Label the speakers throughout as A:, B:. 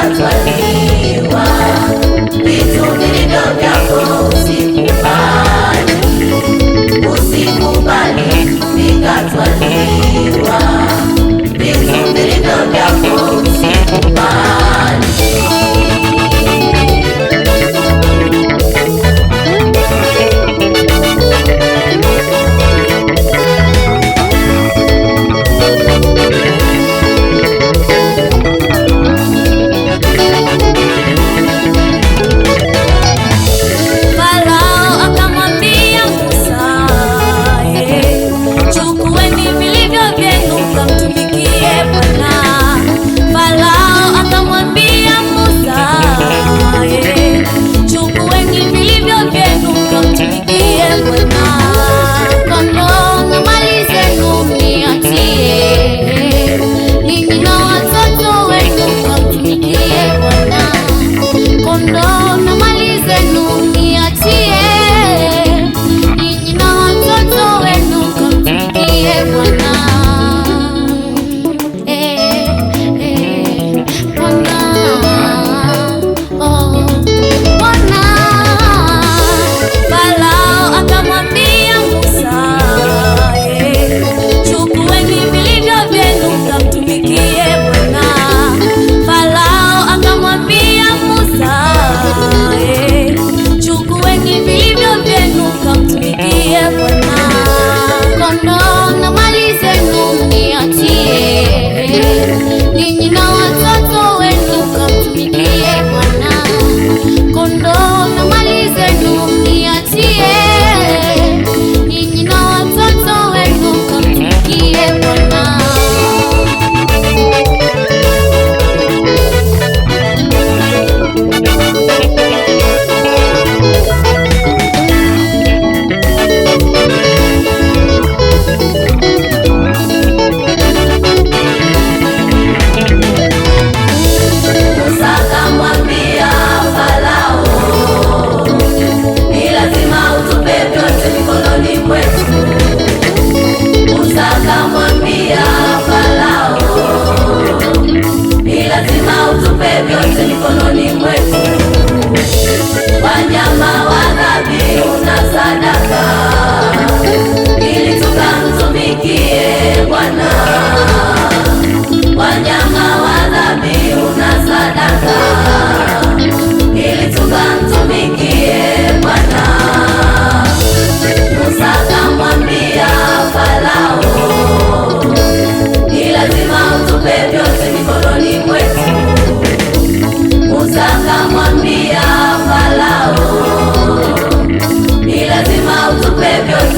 A: vikatwaliwa, vitu vilivyo vyako usikubali, usikubali vikatwaliwa, vitu vilivyo vyako usikubali.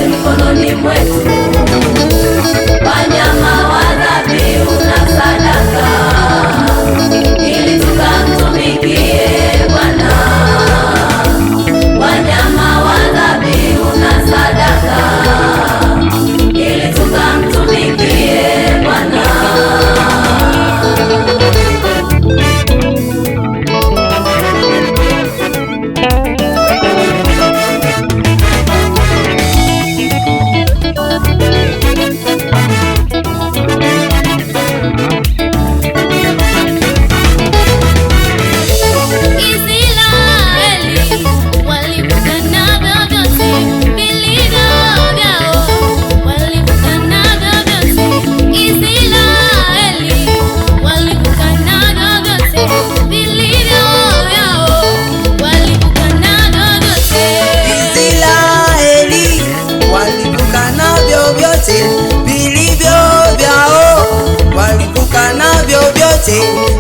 B: mikononi mwetu, wanyama wa dhabihu na sadaka, ili tukamtumikie Bwana. Wanyama wa dhabihu na sadaka, ili tukamtumikie Bwana.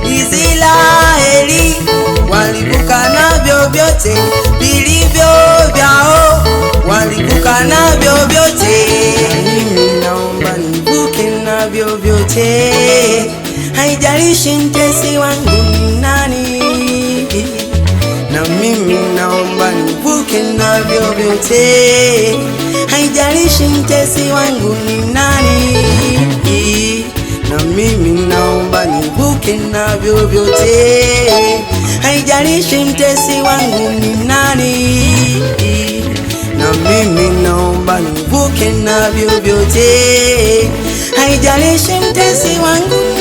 A: Israeli walivuka navyo vyote vilivyo vyao, walivuka navyo vyote. Mimi naomba nivuke navyo vyote, haijalishi mtesi wangu ni nani. Na mimi naomba nivuke navyo vyote, haijalishi mtesi wangu ni nani. Na mimi naomba nivuke navyo vyote, haijalishi mtesi wangu ni nani. Na mimi naomba nivuke navyo vyote, haijalishi mtesi wangu